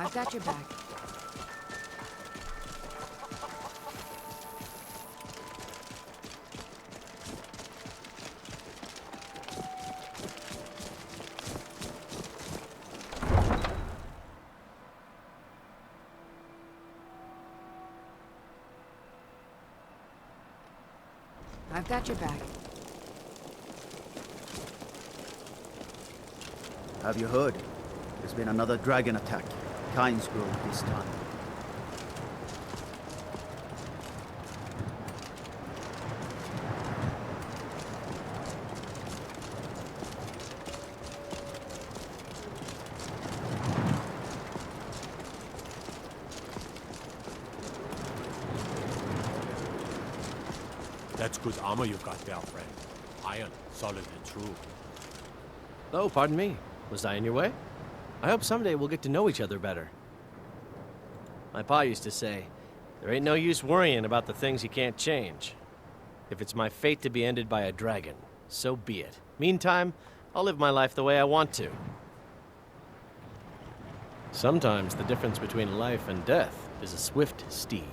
I've got your back. I've got your back. Have you heard? There's been another dragon attack. Kynes Grove this time. That's good armor you got there, friend. Iron, solid and true. Oh, pardon me. Was I in your way? I hope someday we'll get to know each other better. My pa used to say, there ain't no use worrying about the things you can't change. If it's my fate to be ended by a dragon, so be it. Meantime, I'll live my life the way I want to. Sometimes the difference between life and death is a swift steed.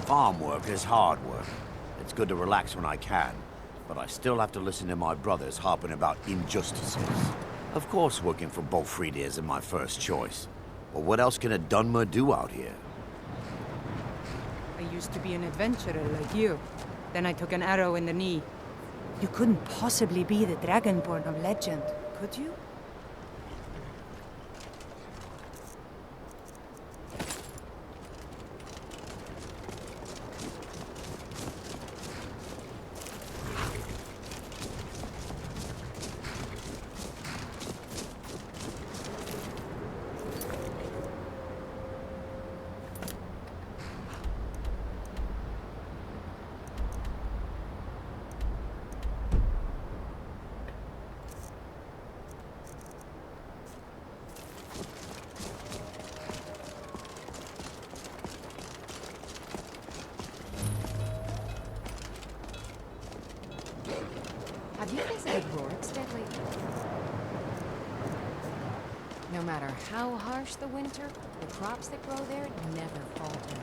Farm work is hard work. It's good to relax when I can, but I still have to listen to my brothers harping about injustices. Of course working for Bolfrida isn't my first choice. But what else can a Dunmer do out here? I used to be an adventurer like you. Then I took an arrow in the knee. You couldn't possibly be the Dragonborn of legend, could you? Have you visited Rorikstead lately? No matter how harsh the winter, the crops that grow there never falter.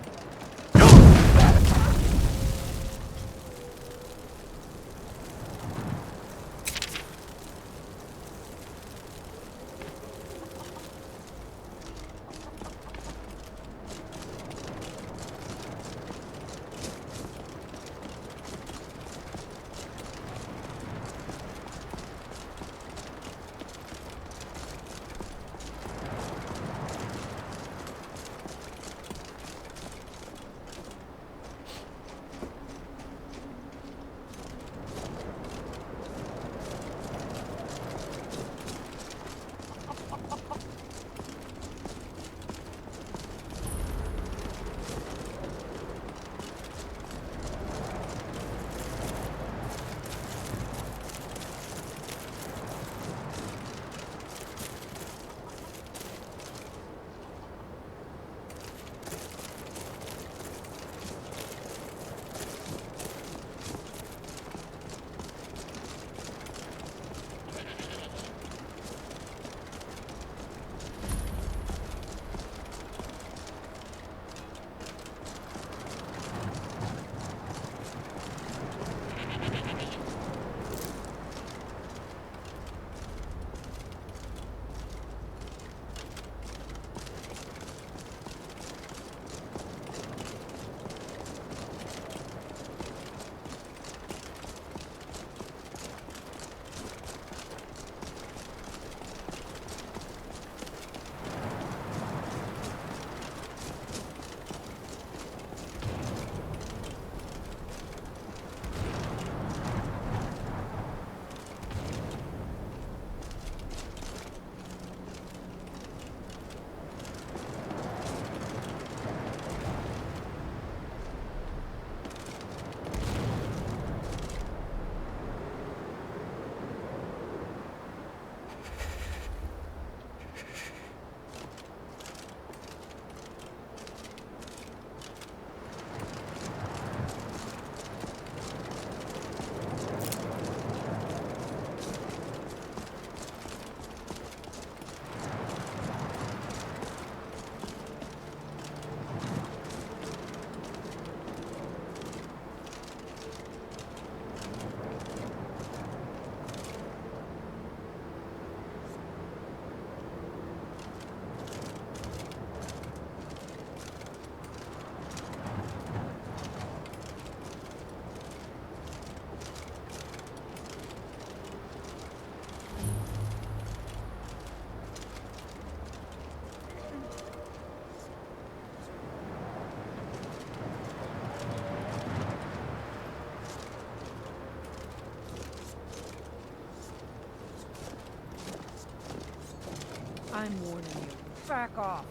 I'm warning you. Back off.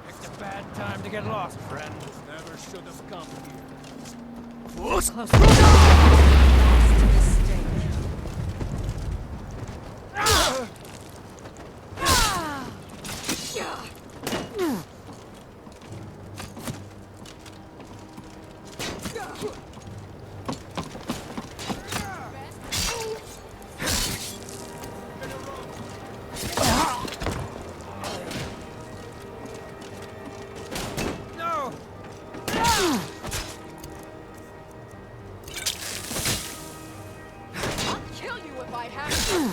Picked a bad time to get lost, friend. Never should have come here. Close. To this stage. No! I'll kill you if I have to.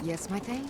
Yes, my thing?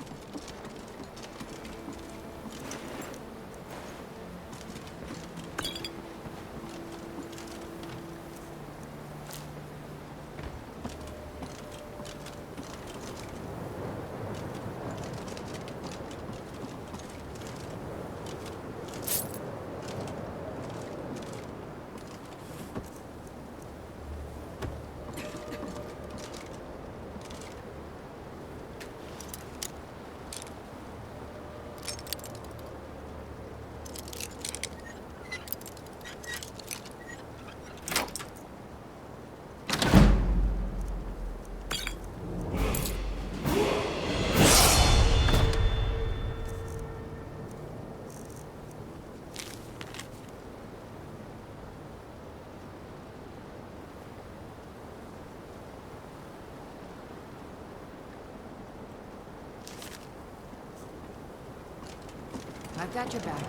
I've got your back.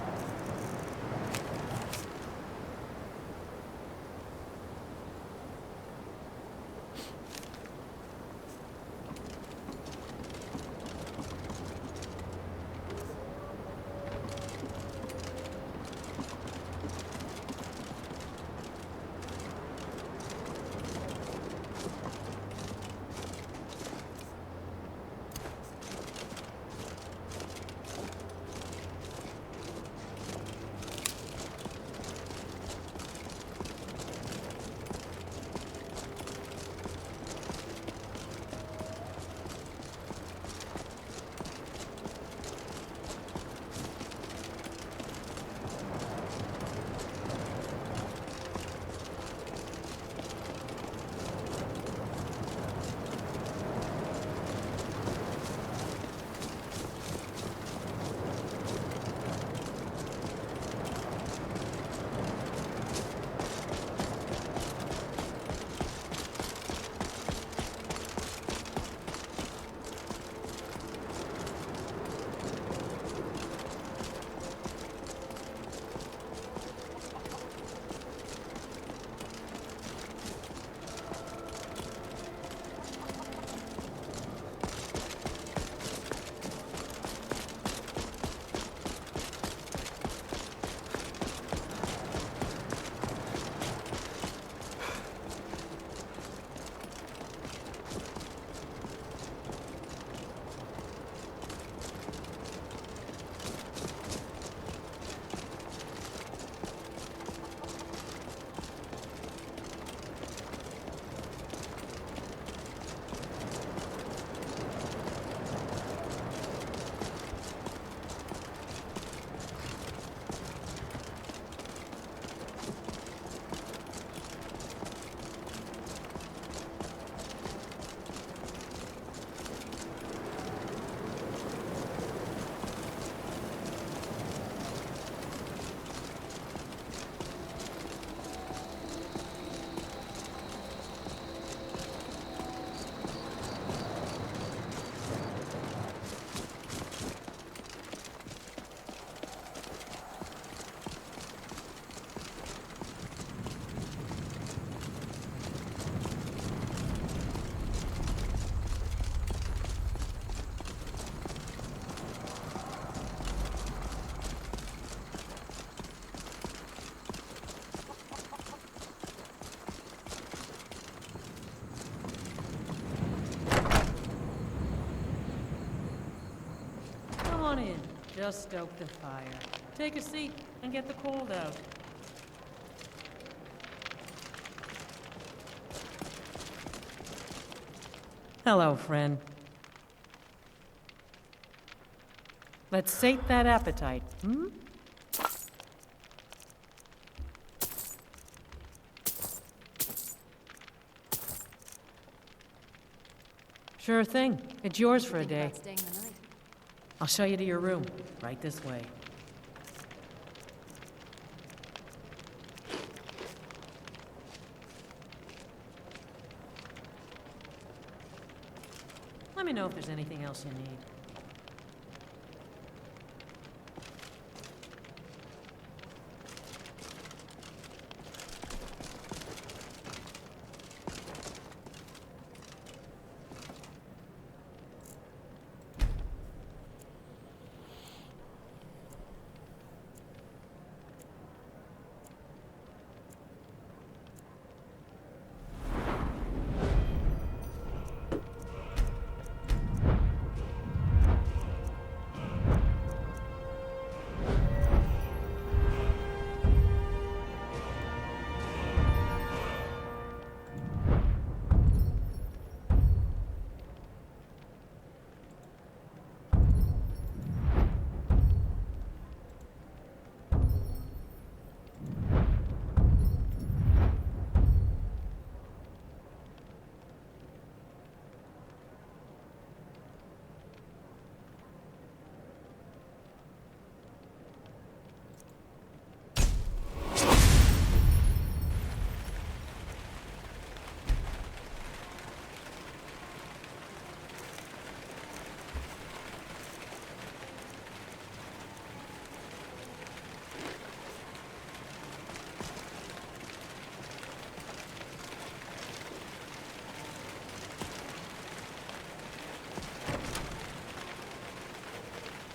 on in. Just stoke the fire. Take a seat and get the cold out. Hello, friend. Let's sate that appetite, hmm? Sure thing. It's yours for a day. About staying the night. I'll show you to your room. Right this way. Let me know if there's anything else you need.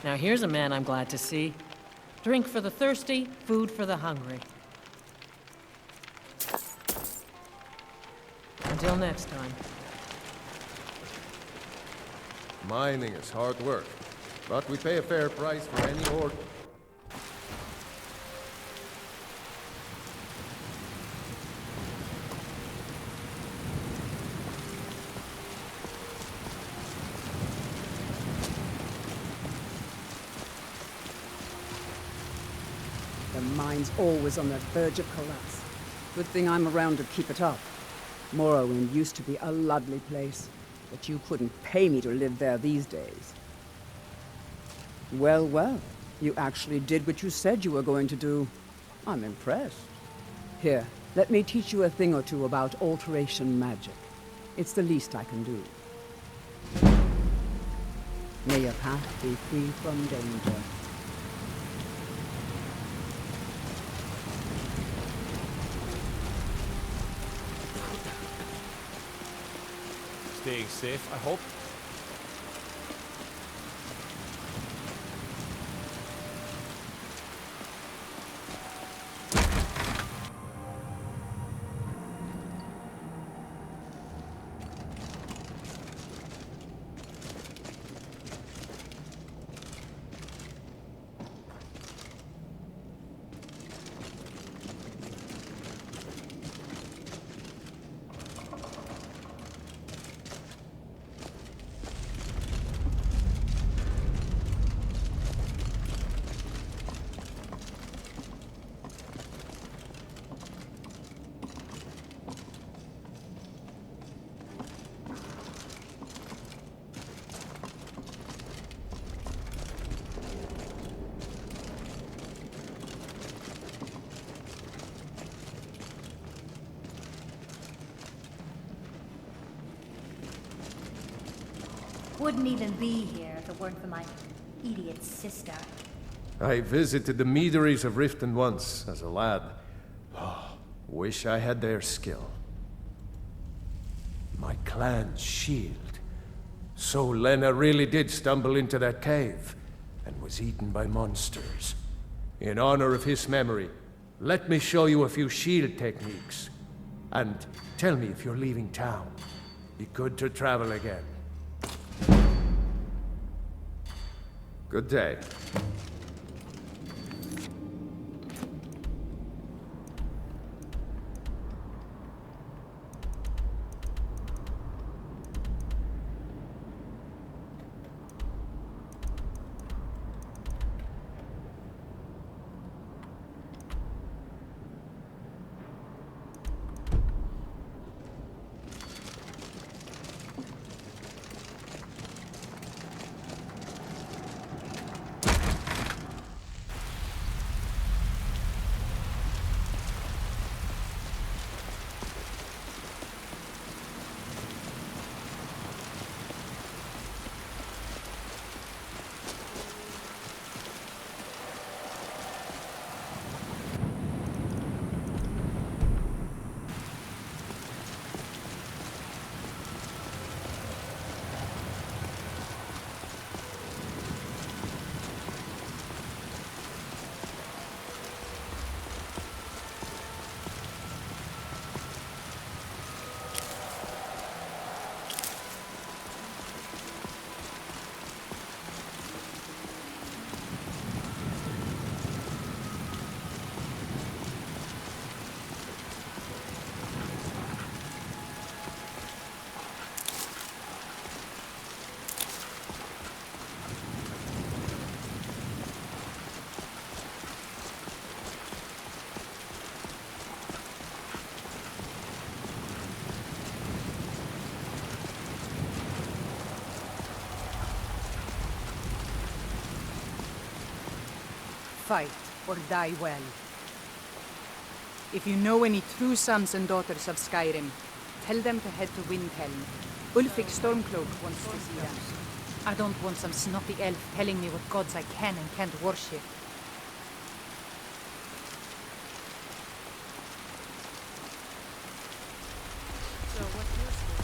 Now here's a man I'm glad to see. Drink for the thirsty, food for the hungry. Until next time. Mining is hard work, but we pay a fair price for any ore. The mine's always on the verge of collapse. Good thing I'm around to keep it up. Morrowind used to be a lovely place, but you couldn't pay me to live there these days. Well, well, you actually did what you said you were going to do. I'm impressed. Here, let me teach you a thing or two about alteration magic. It's the least I can do. May your path be free from danger. Staying safe, I hope. Wouldn't even be here if it weren't for my idiot sister. I visited the meaderies of Riften once, as a lad. Oh, wish I had their skill. My clan's shield. So Lena really did stumble into that cave, and was eaten by monsters. In honor of his memory, let me show you a few shield techniques. And tell me if you're leaving town. Be good to travel again. Good day. Fight or die well. If you know any true sons and daughters of Skyrim, tell them to head to Windhelm. Ulfric Stormcloak wants to see them. I don't want some snotty elf telling me what gods I can and can't worship. So what's your story?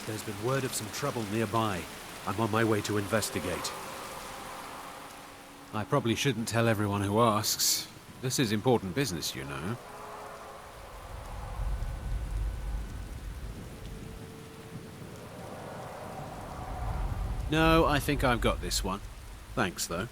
There's been word of some trouble nearby. I'm on my way to investigate. I probably shouldn't tell everyone who asks. This is important business, you know. No, I think I've got this one. Thanks, though.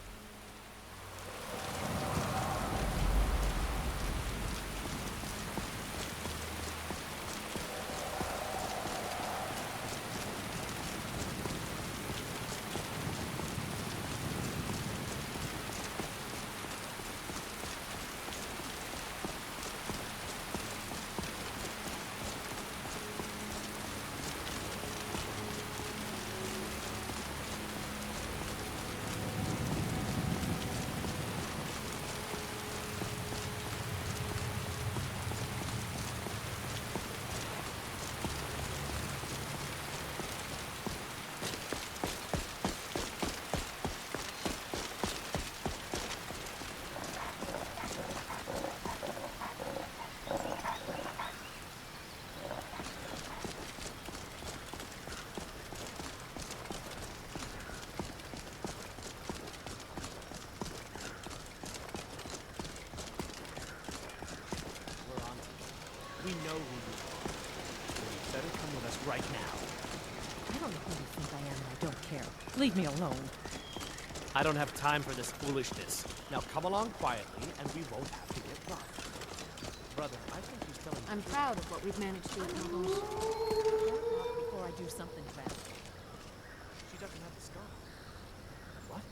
We know who you are. So you better come with us right now. I don't know who you think I am, and I don't care. Leave me alone. I don't have time for this foolishness. Now come along quietly, and we won't have to get robbed. Brother, I think he's telling I'm proud of what we've managed to accomplish. Before I do something drastic. She doesn't have the scar. What?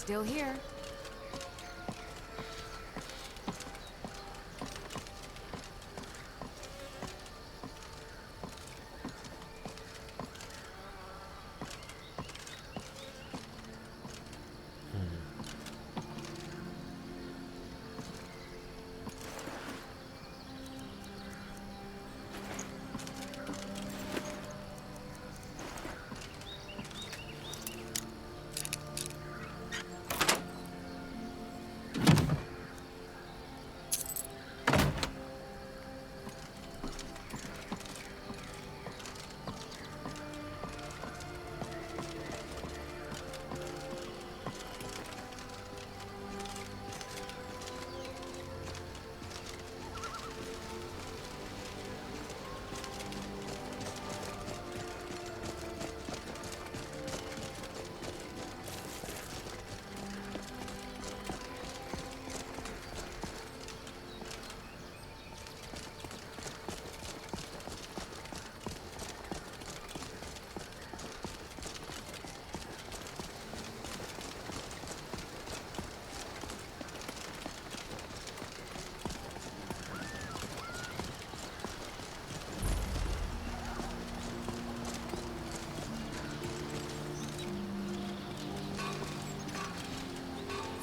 Still here.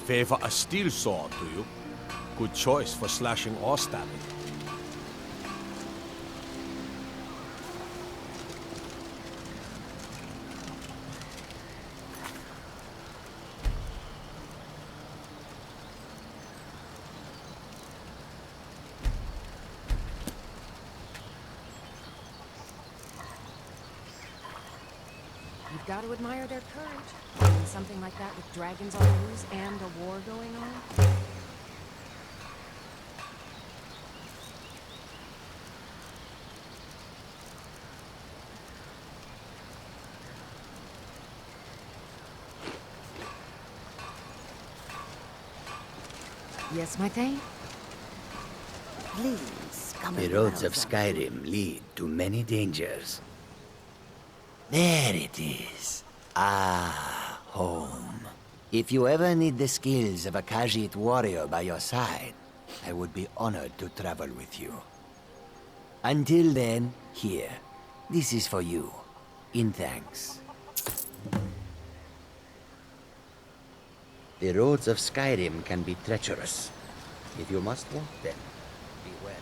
Favor a steel sword, do you? Good choice for slashing or stabbing. You've got to admire their courage. And something like that with dragons on the loose and a war going on. Yes, my thing? Please, come. The roads of Skyrim lead to many dangers. There it is. Ah, home. If you ever need the skills of a Khajiit warrior by your side, I would be honored to travel with you. Until then, here. This is for you. In thanks. The roads of Skyrim can be treacherous. If you must walk them, be wary.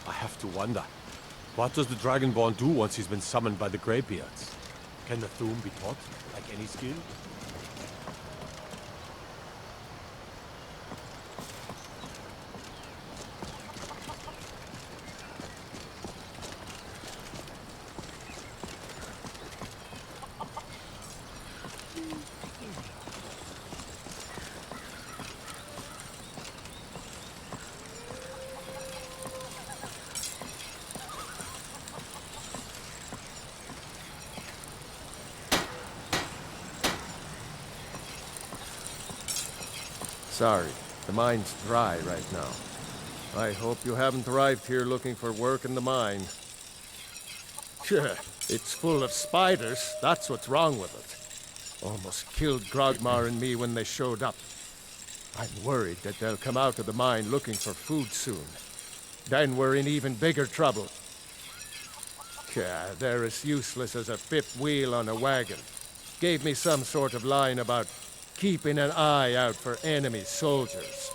I have to wonder, what does the Dragonborn do once he's been summoned by the Greybeards? Can the Thu'um be taught, like any skill? Sorry, the mine's dry right now. I hope you haven't arrived here looking for work in the mine. Sure, it's full of spiders, that's what's wrong with it. Almost killed Grogmar and me when they showed up. I'm worried that they'll come out of the mine looking for food soon. Then we're in even bigger trouble. They're as useless as a fifth wheel on a wagon. Gave me some sort of line about keeping an eye out for enemy soldiers.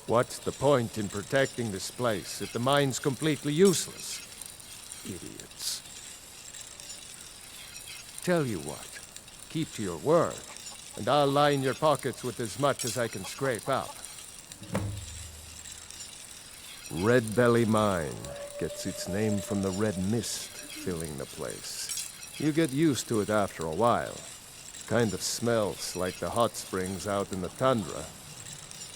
What's the point in protecting this place if the mine's completely useless? Idiots. Tell you what, keep to your word, and I'll line your pockets with as much as I can scrape up. Red Belly Mine gets its name from the red mist filling the place. You get used to it after a while. Kind of smells like the hot springs out in the tundra.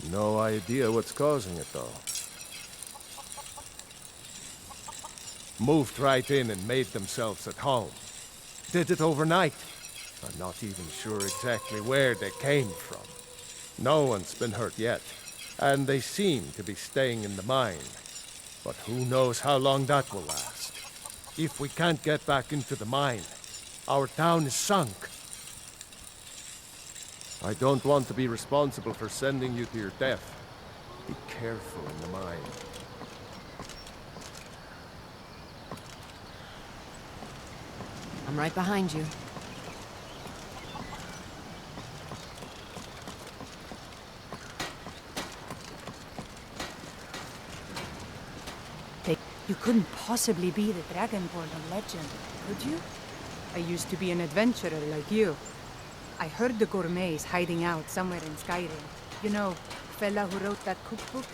No idea what's causing it, though. Moved right in and made themselves at home. Did it overnight. I'm not even sure exactly where they came from. No one's been hurt yet, and they seem to be staying in the mine. But who knows how long that will last. If we can't get back into the mine, our town is sunk. I don't want to be responsible for sending you to your death. Be careful in the mine. I'm right behind you. You couldn't possibly be the Dragonborn legend, could you? I used to be an adventurer like you. I heard the gourmet's hiding out somewhere in Skyrim. You know, fella who wrote that cookbook?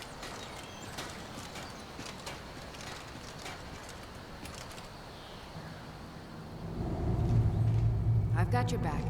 I've got your back.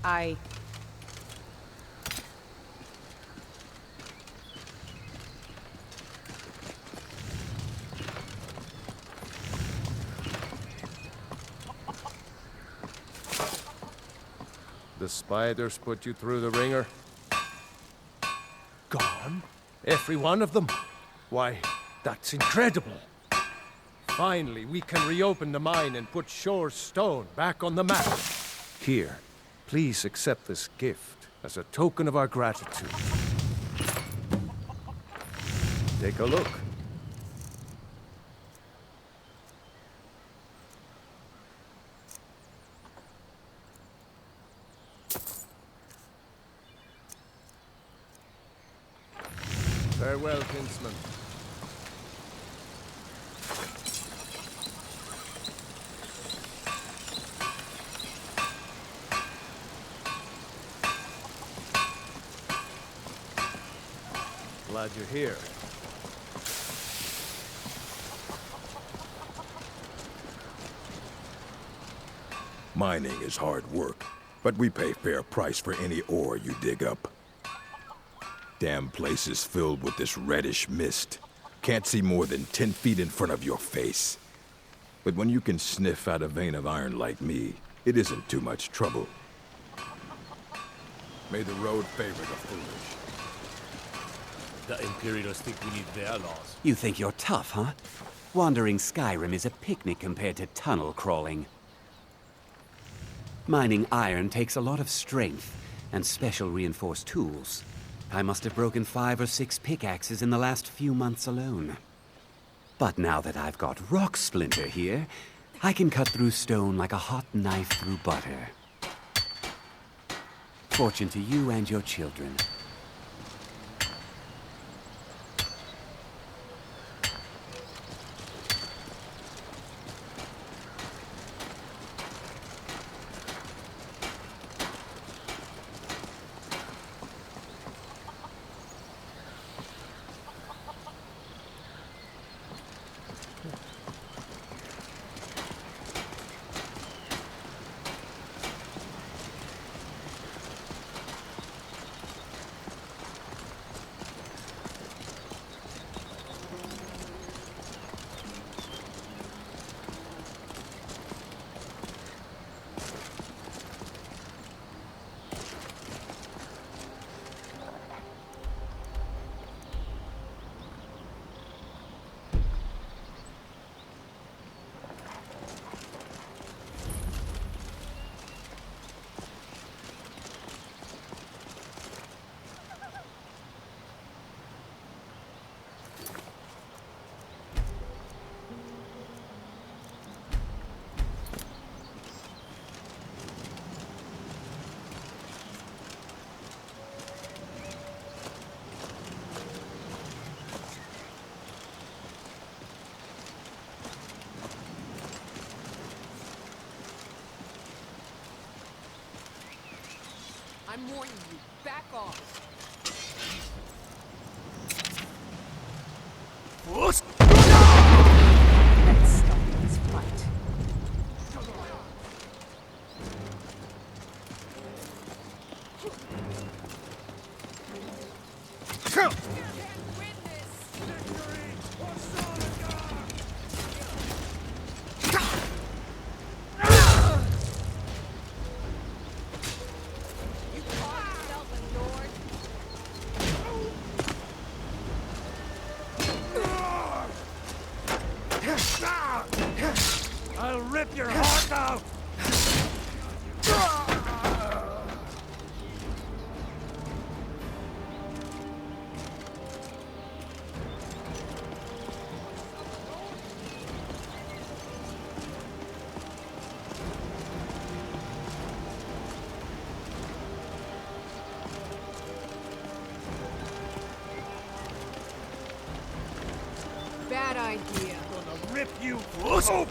Aye. The spiders put you through the ringer? Gone? Every one of them? Why, that's incredible. Finally, we can reopen the mine and put Shore's stone back on the map. Here, please accept this gift as a token of our gratitude. Take a look. Farewell, kinsman. Glad you're here. Mining is hard work, but we pay fair price for any ore you dig up. Damn place is filled with this reddish mist. Can't see more than 10 feet in front of your face. But when you can sniff out a vein of iron like me, it isn't too much trouble. May the road favor the foolish. The Imperials think we need their laws. You think you're tough, huh? Wandering Skyrim is a picnic compared to tunnel crawling. Mining iron takes a lot of strength and special reinforced tools. I must have broken 5 or 6 pickaxes in the last few months alone. But now that I've got Rock Splinter here, I can cut through stone like a hot knife through butter. Fortune to you and your children. I'm warning you, back off. Let's stop this fight. I'll rip your heart out! Bad idea. Gonna rip you open!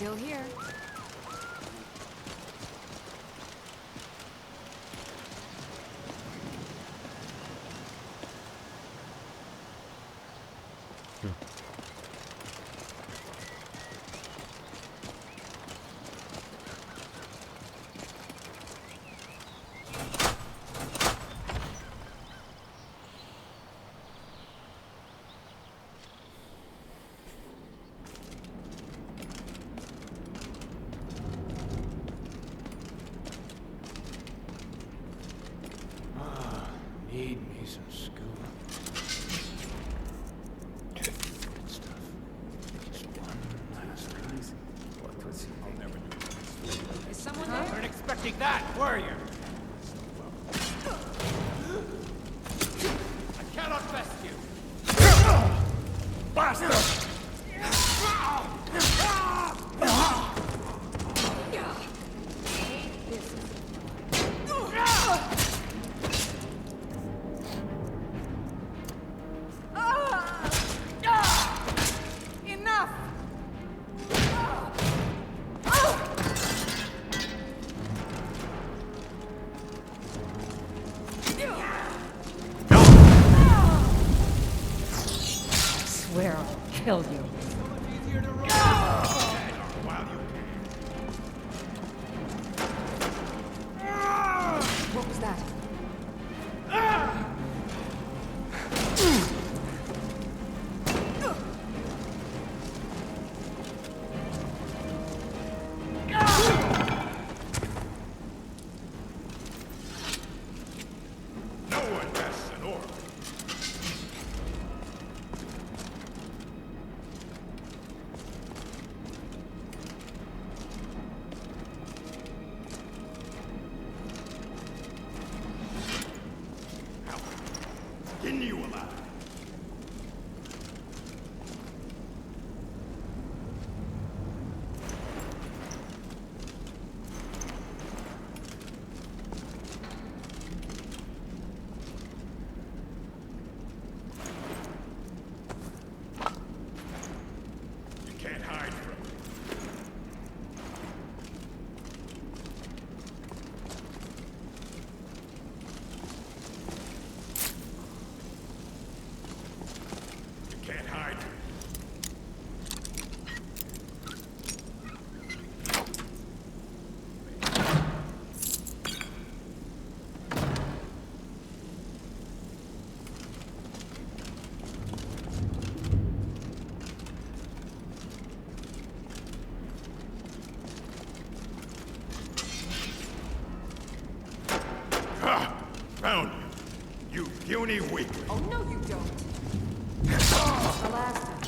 Still here. Need me some scuba. Good stuff. Just one last try. What was he thinking? Is someone You there? weren't expecting that, were you? I cannot vest you! Bastard! I swear I'll kill you. What was that? No one rests an order. Can you allow? You can't hide from me. You can't hide from me. Ha! Found you. You puny weakling. Oh, no, you don't. The last one.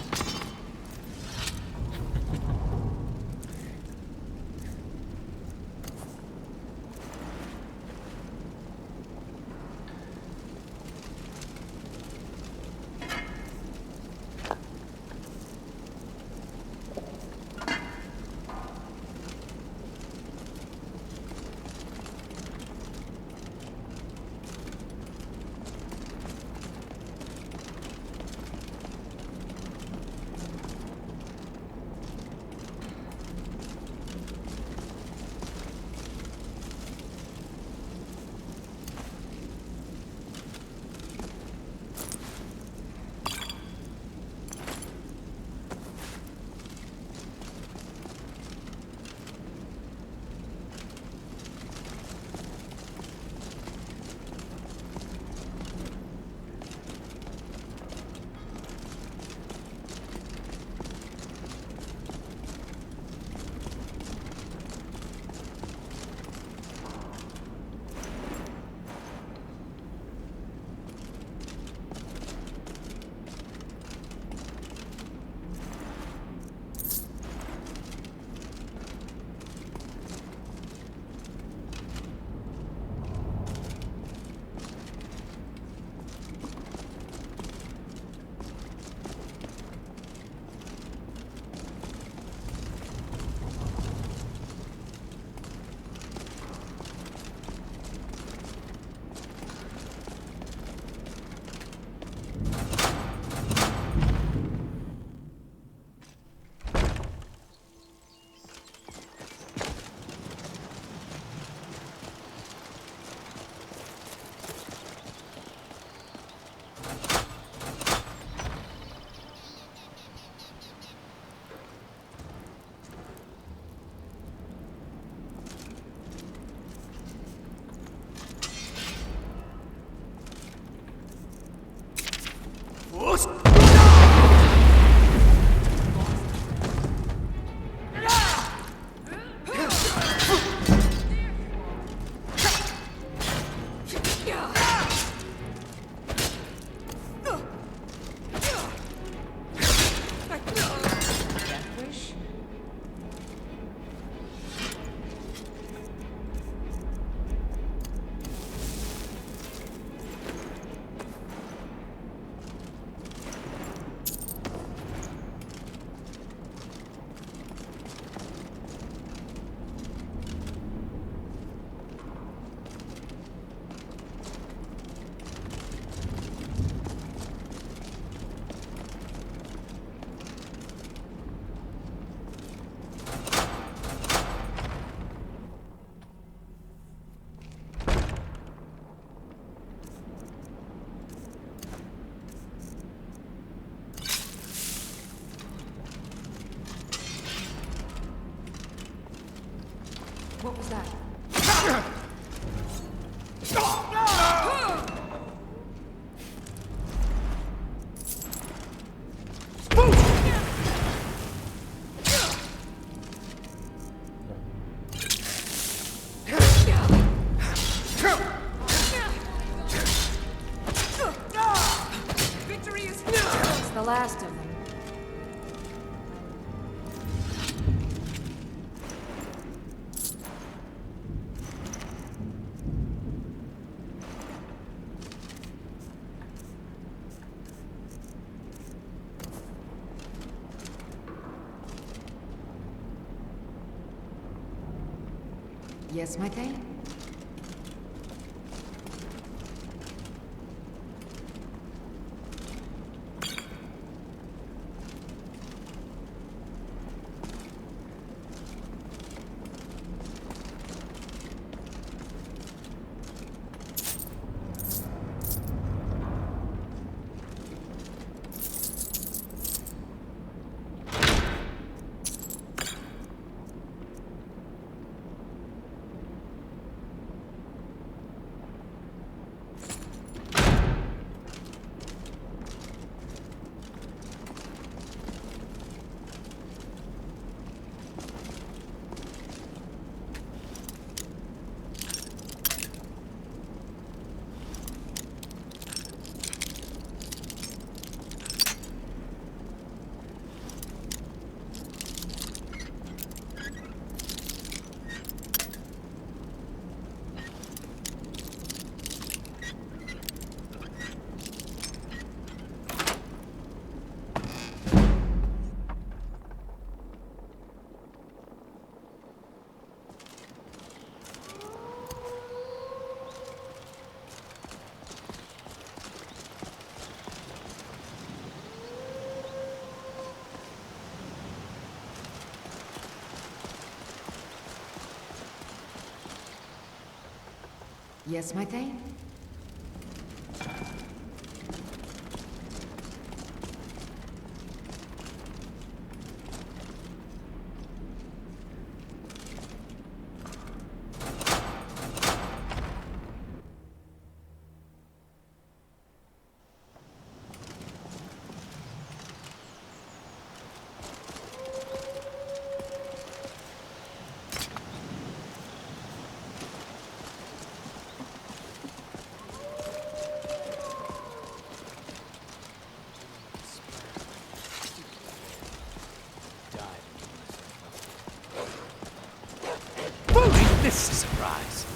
What was that? Victory is here! It's the last of them. Yes, my thing? Yes, my thing? This is a surprise.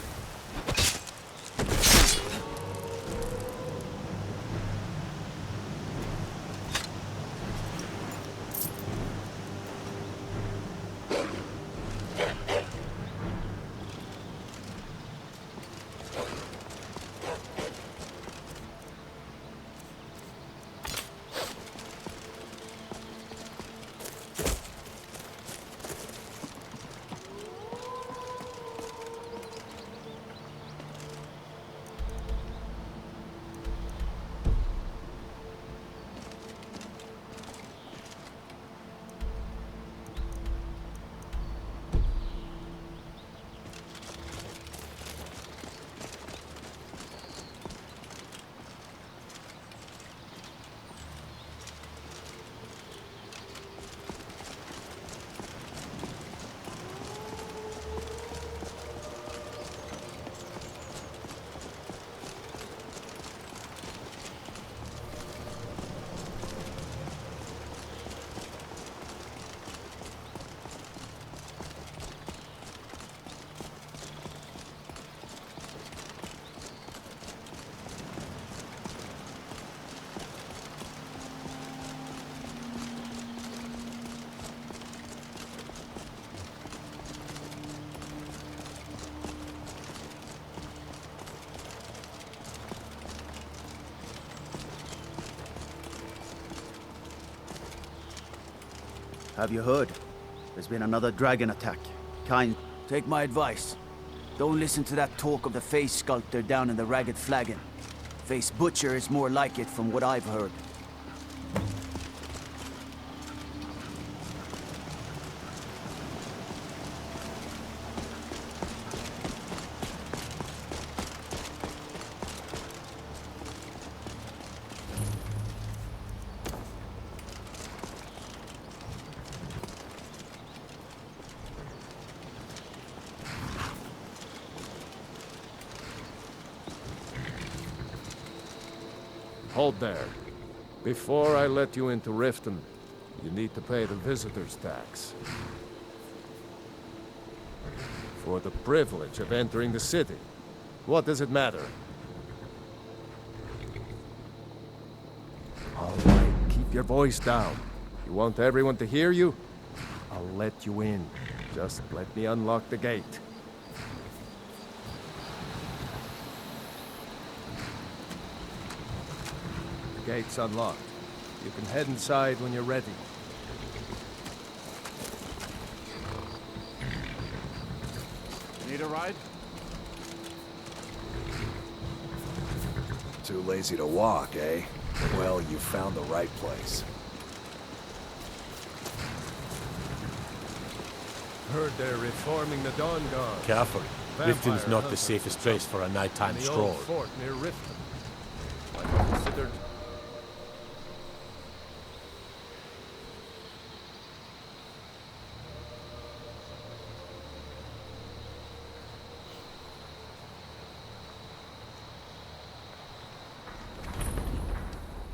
Have you heard? There's been another dragon attack. Take my advice. Don't listen to that talk of the face sculptor down in the Ragged Flagon. Face Butcher is more like it from what I've heard. Hold there. Before I let you into Riften, you need to pay the visitor's tax. For the privilege of entering the city. What does it matter? All right, keep your voice down. You want everyone to hear you? I'll let you in. Just let me unlock the gate. The gate's unlocked. You can head inside when you're ready. Need a ride? Too lazy to walk, eh? Well, you found the right place. Heard they're reforming the Dawn Guard. Careful. Riften's Vampire not the hunters safest or place something. for a nighttime In the stroll. old fort near Riften. Might be considered.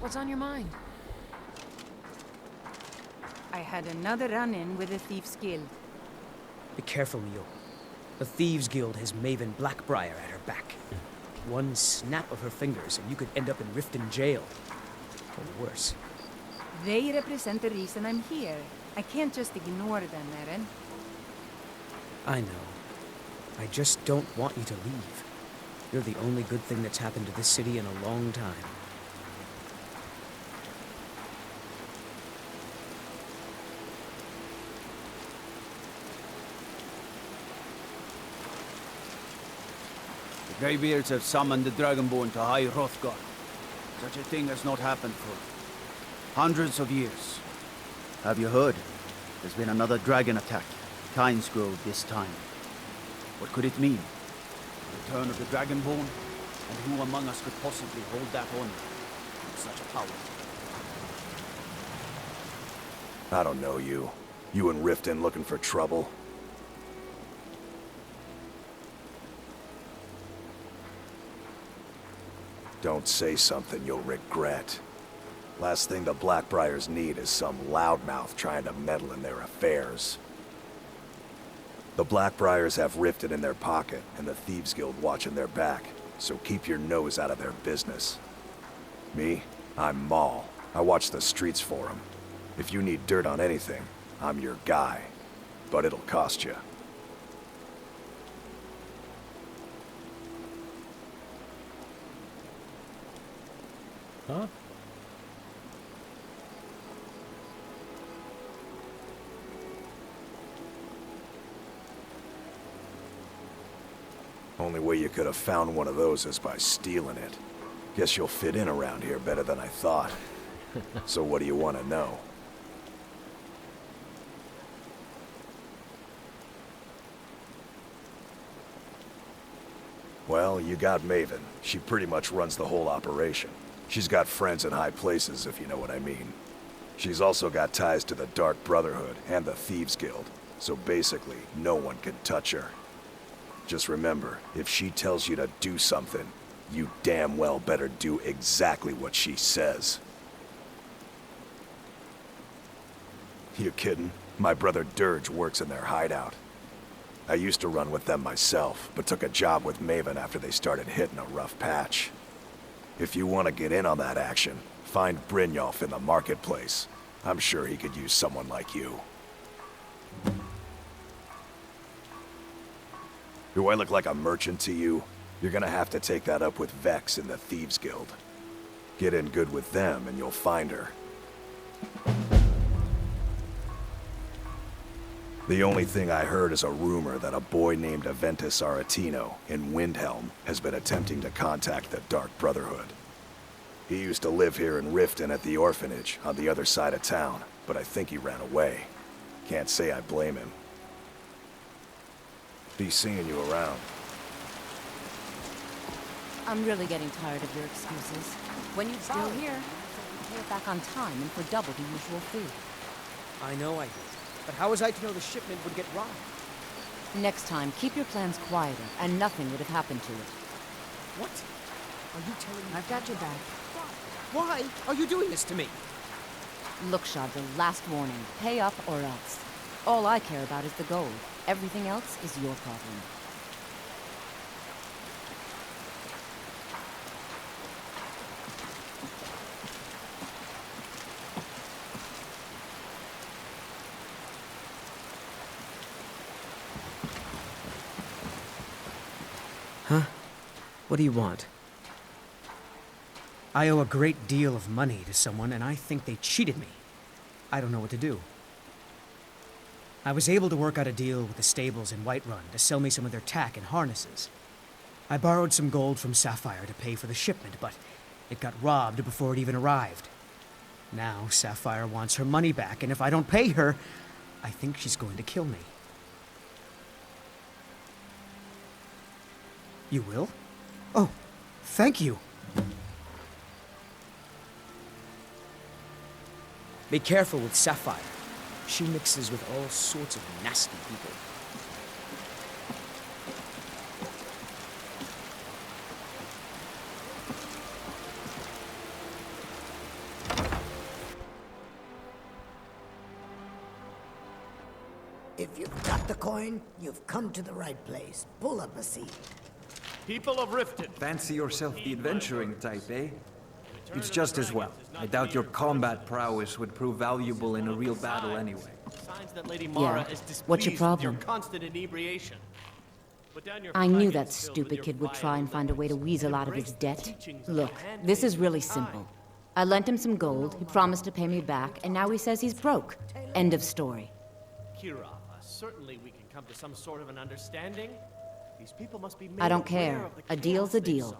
What's on your mind? I had another run-in with the Thieves' Guild. Be careful, Mio. The Thieves' Guild has Maven Blackbriar at her back. One snap of her fingers and you could end up in Riften jail. Or worse. They represent the reason I'm here. I can't just ignore them, Eren. I know. I just don't want you to leave. You're the only good thing that's happened to this city in a long time. The Greybeards have summoned the Dragonborn to High Hrothgar. Such a thing has not happened for hundreds of years. Have you heard? There's been another dragon attack. Kynes Grove this time. What could it mean? The return of the Dragonborn? And who among us could possibly hold that honor with such a power? I don't know you. You in Riften looking for trouble? Don't say something you'll regret. Last thing the Blackbriars need is some loudmouth trying to meddle in their affairs. The Blackbriars have Riften in their pocket, and the Thieves Guild watching their back, so keep your nose out of their business. Me? I'm Maul. I watch the streets for them. If you need dirt on anything, I'm your guy. But it'll cost you. Huh? Only way you could have found one of those is by stealing it. Guess you'll fit in around here better than I thought. So what do you want to know? Well, you got Maven. She pretty much runs the whole operation. She's got friends in high places, if you know what I mean. She's also got ties to the Dark Brotherhood and the Thieves Guild, so basically, no one can touch her. Just remember, if she tells you to do something, you damn well better do exactly what she says. You kidding? My brother Dirge works in their hideout. I used to run with them myself, but took a job with Maven after they started hitting a rough patch. If you want to get in on that action, find Brynjolf in the marketplace. I'm sure he could use someone like you. Do I look like a merchant to you? You're gonna have to take that up with Vex in the Thieves Guild. Get in good with them and you'll find her. The only thing I heard is a rumor that a boy named Aventus Aretino in Windhelm has been attempting to contact the Dark Brotherhood. He used to live here in Riften at the orphanage on the other side of town, but I think he ran away. Can't say I blame him. Be seeing you around. I'm really getting tired of your excuses. When you're still here, pay it back on time and for double the usual fee. I know I did. But how was I to know the shipment would get robbed? Next time, keep your plans quieter, and nothing would have happened to it. What? Are you telling me? I've got your back. Why are you doing this to me? Look, Chandra, last warning. Pay up or else. All I care about is the gold. Everything else is your problem. Huh? What do you want? I owe a great deal of money to someone, and I think they cheated me. I don't know what to do. I was able to work out a deal with the stables in Whiterun to sell me some of their tack and harnesses. I borrowed some gold from Sapphire to pay for the shipment, but it got robbed before it even arrived. Now Sapphire wants her money back, and if I don't pay her, I think she's going to kill me. You will? Oh, thank you. Be careful with Sapphire. She mixes with all sorts of nasty people. If you've got the coin, you've come to the right place. Pull up a seat. People of Riften. Fancy yourself the adventuring type, eh? It's just as well. I doubt your combat prowess would prove valuable in a real battle anyway. Signs that Lady Mara is displeased What's your with problem? your constant inebriation. Put down your I knew faggots that filled stupid with your kid would try and find a way to weasel out of his debt. teachings of Look, the handmaid this is really of time. simple. I lent him some gold, he promised to pay me back, and now he says he's broke. End of story. Kira, certainly we can come to some sort of an understanding. These people must be made I don't aware care. of the A deal's a chaos they deal. sow.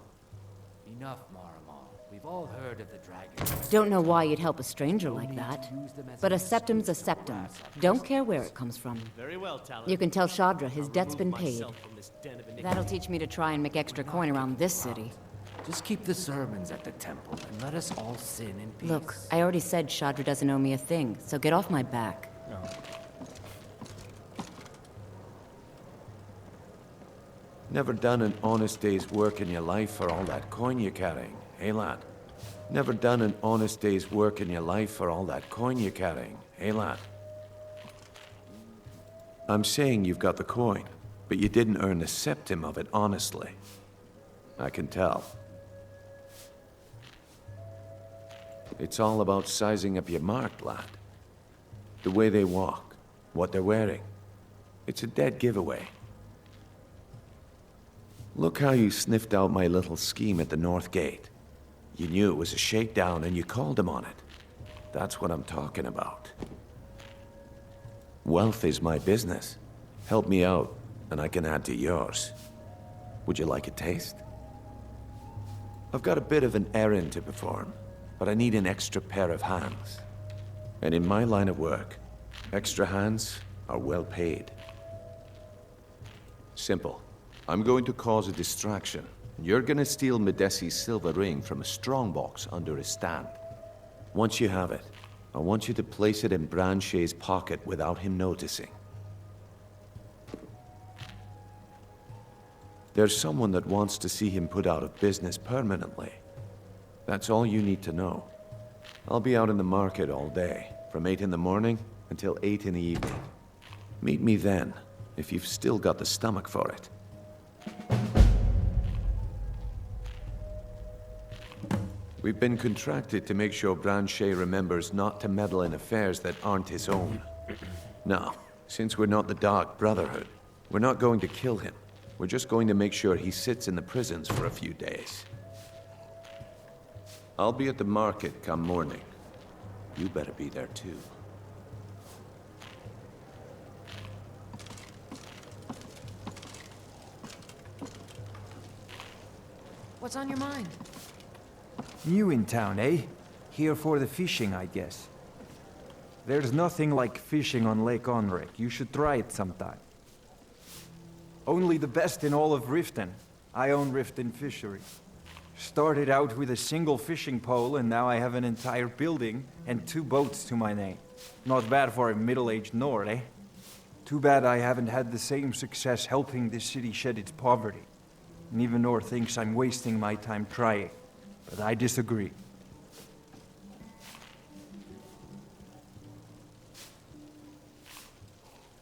Enough, Marmal. We've all heard of the dragon. Don't know why you'd help a stranger like that. But a septum's a septum. Don't care where it comes from. Very well, Talon. You can tell Shadra his debt's been paid. Myself from this den of iniquity. That'll teach me to try and make extra coin around this city. Just keep the sermons at the temple and let us all sin in peace. Look, I already said Shadra doesn't owe me a thing, so get off my back. No. Never done an honest day's work in your life for all that coin you're carrying, eh, lad? Never done an honest day's work in your life for all that coin you're carrying, eh, lad? I'm saying you've got the coin, but you didn't earn a septim of it honestly. I can tell. It's all about sizing up your mark, lad. The way they walk, what they're wearing. It's a dead giveaway. Look how you sniffed out my little scheme at the North Gate. You knew it was a shakedown and you called him on it. That's what I'm talking about. Wealth is my business. Help me out, and I can add to yours. Would you like a taste? I've got a bit of an errand to perform, but I need an extra pair of hands. And in my line of work, extra hands are well paid. Simple. I'm going to cause a distraction. You're gonna steal Medesi's silver ring from a strongbox under his stand. Once you have it, I want you to place it in Branche's pocket without him noticing. There's someone that wants to see him put out of business permanently. That's all you need to know. I'll be out in the market all day, from 8 in the morning until 8 in the evening. Meet me then, if you've still got the stomach for it. We've been contracted to make sure Branche remembers not to meddle in affairs that aren't his own. Now, since we're not the Dark Brotherhood, we're not going to kill him. We're just going to make sure he sits in the prisons for a few days. I'll be at the market come morning. You better be there too. What's on your mind? New in town, eh? Here for the fishing, I guess. There's nothing like fishing on Lake Onrek. You should try it sometime. Only the best in all of Riften. I own Riften Fishery. Started out with a single fishing pole, and now I have an entire building and 2 boats to my name. Not bad for a middle-aged Nord, eh? Too bad I haven't had the same success helping this city shed its poverty. And even Nord thinks I'm wasting my time trying. But I disagree.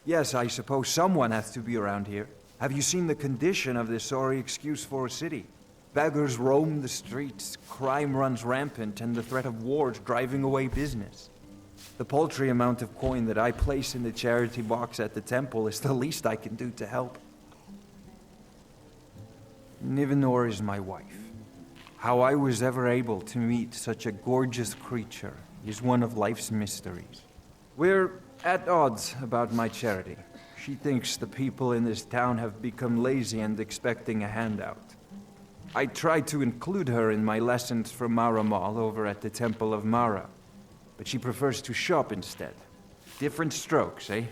Yes, I suppose someone has to be around here. Have you seen the condition of this sorry excuse for a city? Beggars roam the streets, crime runs rampant, and the threat of war is driving away business. The paltry amount of coin that I place in the charity box at the temple is the least I can do to help. Nivenor is my wife. How I was ever able to meet such a gorgeous creature is one of life's mysteries. We're at odds about my charity. She thinks the people in this town have become lazy and expecting a handout. I tried to include her in my lessons from Mara Mall over at the Temple of Mara, but she prefers to shop instead. Different strokes, eh?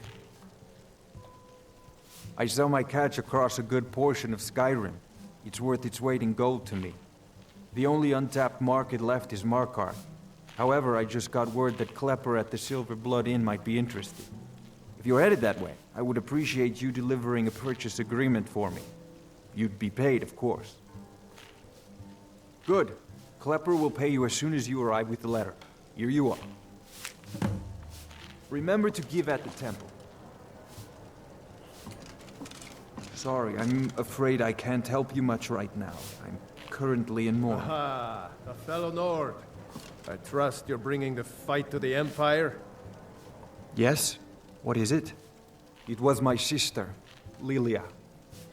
I sell my catch across a good portion of Skyrim. It's worth its weight in gold to me. The only untapped market left is Markarth. However, I just got word that Klepper at the Silver Blood Inn might be interested. If you're headed that way, I would appreciate you delivering a purchase agreement for me. You'd be paid, of course. Good. Klepper will pay you as soon as you arrive with the letter. Here you are. Remember to give at the temple. Sorry, I'm afraid I can't help you much right now. I'm currently in mourning. Aha, a fellow Nord. I trust you're bringing the fight to the Empire? Yes? What is it? It was my sister, Lilia.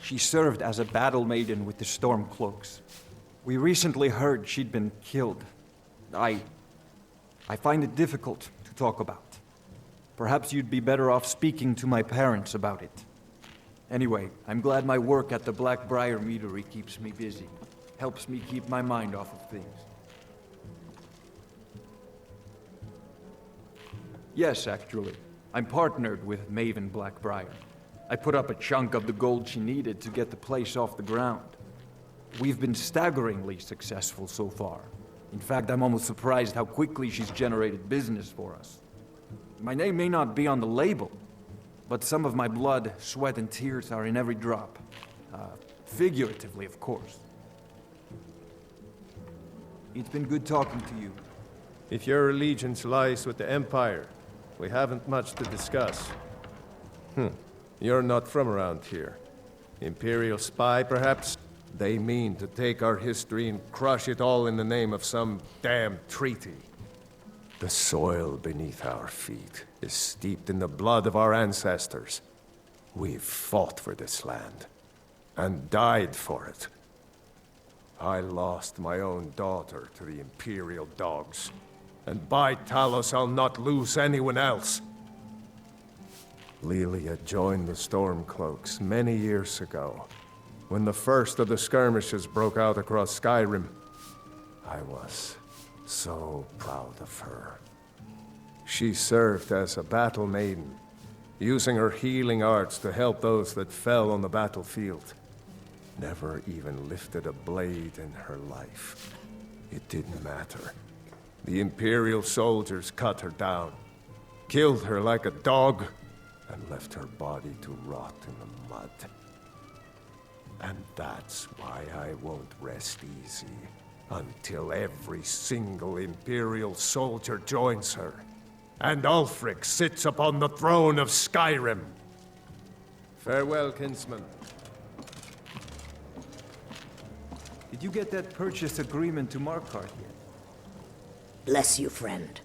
She served as a battle maiden with the Stormcloaks. We recently heard she'd been killed. I find it difficult to talk about. Perhaps you'd be better off speaking to my parents about it. Anyway, I'm glad my work at the Blackbriar Meadery keeps me busy. Helps me keep my mind off of things. Yes, actually. I'm partnered with Maven Blackbriar. I put up a chunk of the gold she needed to get the place off the ground. We've been staggeringly successful so far. In fact, I'm almost surprised how quickly she's generated business for us. My name may not be on the label, but some of my blood, sweat, and tears are in every drop. Figuratively, of course. It's been good talking to you. If your allegiance lies with the Empire, we haven't much to discuss. You're not from around here. Imperial spy, perhaps? They mean to take our history and crush it all in the name of some damn treaty. The soil beneath our feet is steeped in the blood of our ancestors. We've fought for this land, and died for it. I lost my own daughter to the Imperial dogs, and by Talos I'll not lose anyone else. Lilia joined the Stormcloaks many years ago, when the first of the skirmishes broke out across Skyrim. I was so proud of her. She served as a battle maiden, using her healing arts to help those that fell on the battlefield. Never even lifted a blade in her life. It didn't matter. The Imperial soldiers cut her down, killed her like a dog, and left her body to rot in the mud. And that's why I won't rest easy until every single Imperial soldier joins her, and Ulfric sits upon the throne of Skyrim. Farewell, kinsman. Did you get that purchase agreement to Markarth yet? Bless you, friend.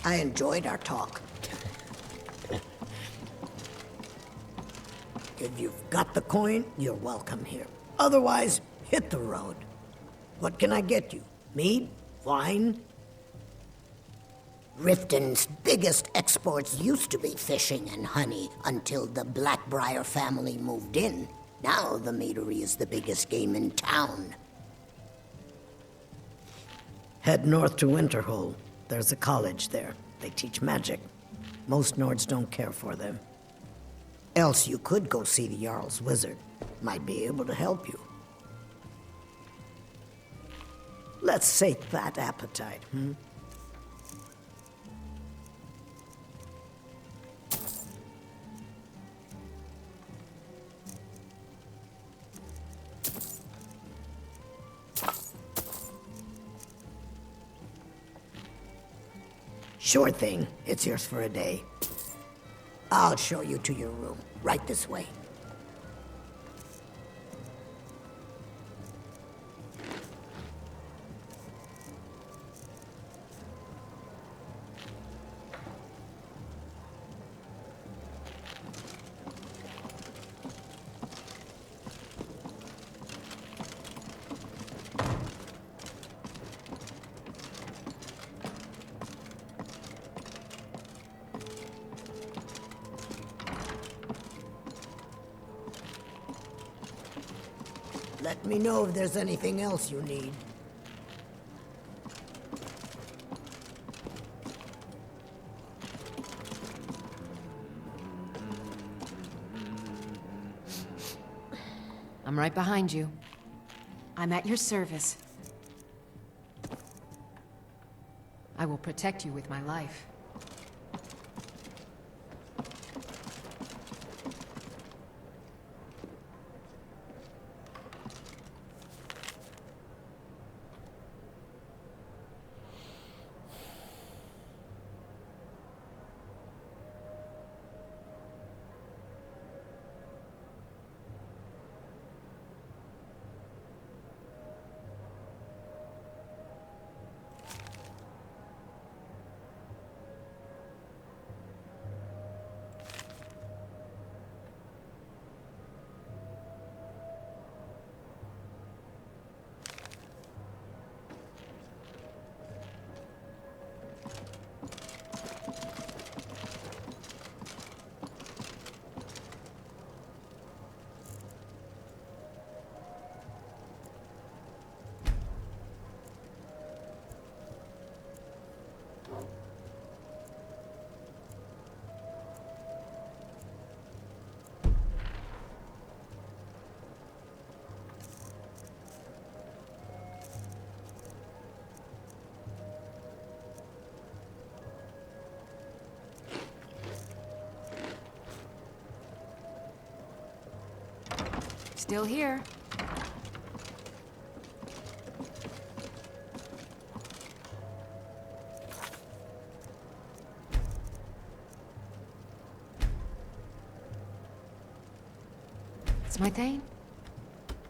I enjoyed our talk. If you've got the coin, you're welcome here. Otherwise, hit the road. What can I get you? Mead? Wine? Riften's biggest exports used to be fishing and honey until the Blackbriar family moved in. Now the meadery is the biggest game in town. Head north to Winterhold. There's a college there. They teach magic. Most Nords don't care for them. Else you could go see the Jarl's wizard. Might be able to help you. Let's sate that appetite, Sure thing. It's yours for a day. I'll show you to your room. Right this way. Let me know if there's anything else you need. I'm right behind you. I'm at your service. I will protect you with my life. Still here. It's my thing.